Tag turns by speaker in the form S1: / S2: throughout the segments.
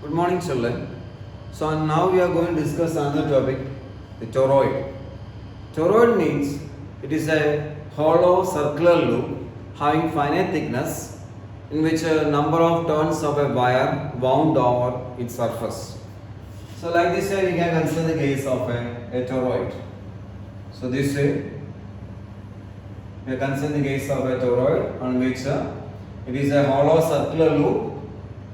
S1: Good morning, children. So now we are going to discuss another topic, the toroid. Toroid means it is a hollow circular loop having finite thickness in which a number of turns of a wire wound over its surface. So like this way we can consider the case of a toroid. So this way we are considering the case of a toroid on which it is a hollow circular loop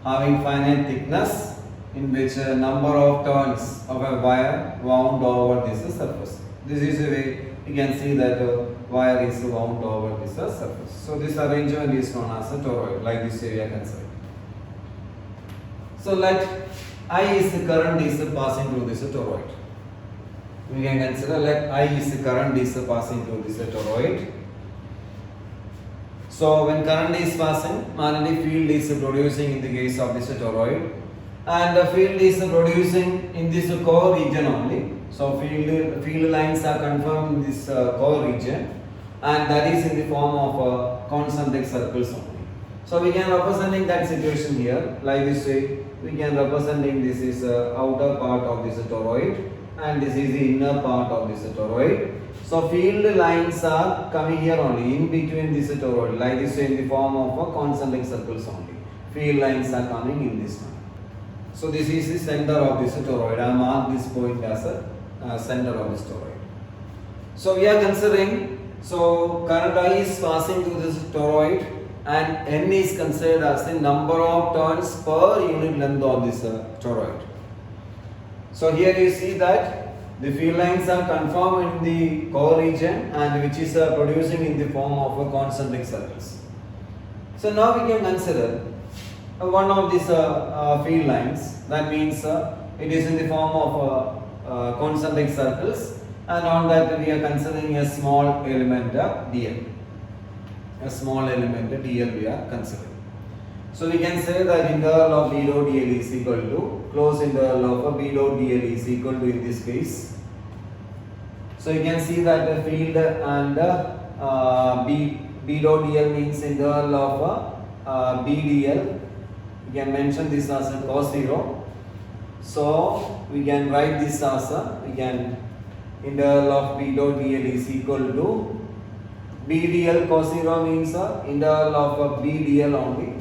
S1: having finite thickness in which a number of turns of a wire wound over this surface. This is the way you can see that wire is wound over this surface. So this arrangement is known as a toroid, like this way we are considering. So let I is the current is passing through this toroid. We can consider let I is the current is passing through this toroid. So when current is passing, magnetic field is producing in the case of this toroid, and the field is producing in this core region only. So field lines are confirmed in this core region, and that is in the form of concentric circles only. So we can representing that situation here like this way. We can representing this is outer part of this toroid, and this is the inner part of this toroid. So field lines are coming here only in between this toroid, like this way in the form of concentric circles only. Field lines are coming in this one. So this is the center of this toroid. I mark this point as a center of this toroid. So we are considering, so current I is passing through this toroid, and N is considered as the number of turns per unit length of this toroid. So here you see that the field lines are confirmed in the core region, and which is producing in the form of concentric circles. So now we can consider one of these field lines. That means it is in the form of concentric circles, and on that we are considering a small element dl. A small element dl we are considering. So we can say that integral of b dot dl is equal to closed integral of b dot dl is equal to, in this case. So you can see that the field and b dot dl means integral of b dl. We can mention this as a cos 0. So we can write this as we can integral of b dot dl is equal to b dl cos 0 means integral of b dl only.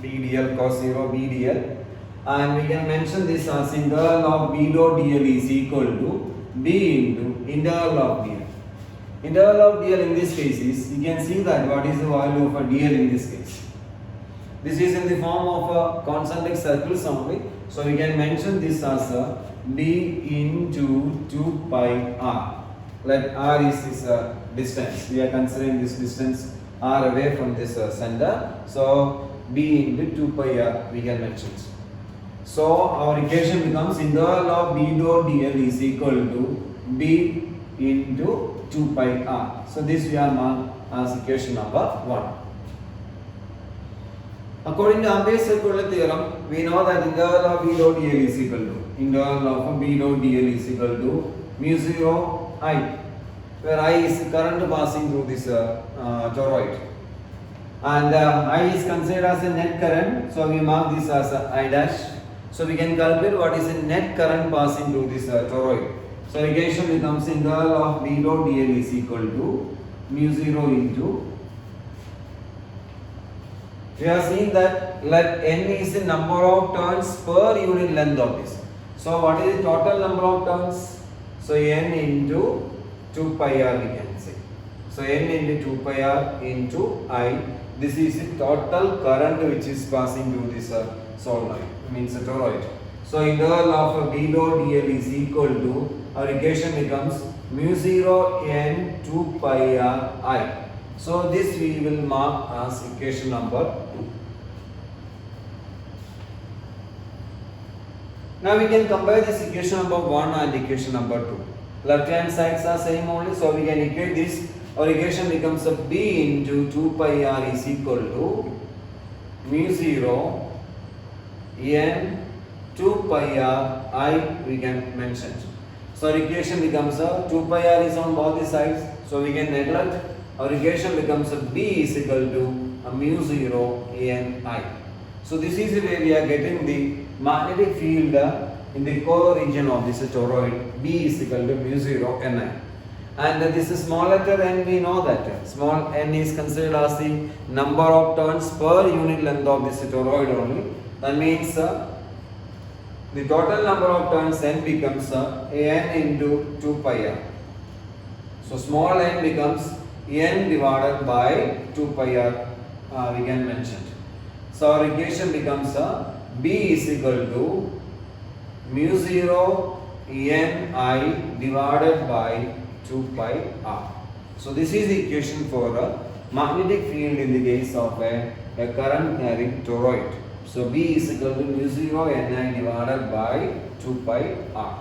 S1: B dl cos 0 b dl, and we can mention this as integral of b dot dl is equal to b into integral of dl. Integral of dl in this case is, you can see that what is the value of a dl in this case. This is in the form of concentric circles only. So we can mention this as d into 2 pi r. Let r is this distance. We are considering this distance r away from this center. So b into 2 pi r we can mention. So our equation becomes integral of b dot dl is equal to b into 2 pi r. So this we are marked as equation number 1. According to Ampere's circular theorem, we know that integral of b dot dl is equal to integral of b dot dl is equal to mu 0 I, where I is current passing through this toroid. And I is considered as a net current, so we mark this as I dash. So we can calculate what is the net current passing through this toroid. So equation becomes integral of b dot dl is equal to mu 0 into. We are seeing that let n is the number of turns per unit length of this. So what is the total number of turns? So n into 2 pi r we can say. So n into 2 pi r into I. This is the total current which is passing through this solenoid, means a toroid. So integral of b dot dl is equal to, our equation becomes mu 0 n 2 pi r I. So this we will mark as equation number 2. Now we can compare this equation number 1 and equation number 2. Left hand sides are same only, so we can equate this. Our equation becomes b into 2 pi r is equal to mu 0 n 2 pi r I we can mention. So our equation becomes 2 pi r is on both the sides, so we can neglect. Our equation becomes b is equal to mu 0 n I. So this is the way we are getting the magnetic field in the core region of this toroid B is equal to mu 0 Ni. And this small letter n, we know that small n is considered as the number of turns per unit length of this toroid only. That means the total number of turns n becomes n into 2 pi r. So small n becomes n divided by 2 pi r, we can mention. So our equation becomes B is equal to mu 0 Ni divided by 2 pi r. So this is the equation for a magnetic field in the case of a current carrying toroid. So B is equal to mu 0 Ni divided by 2 pi r.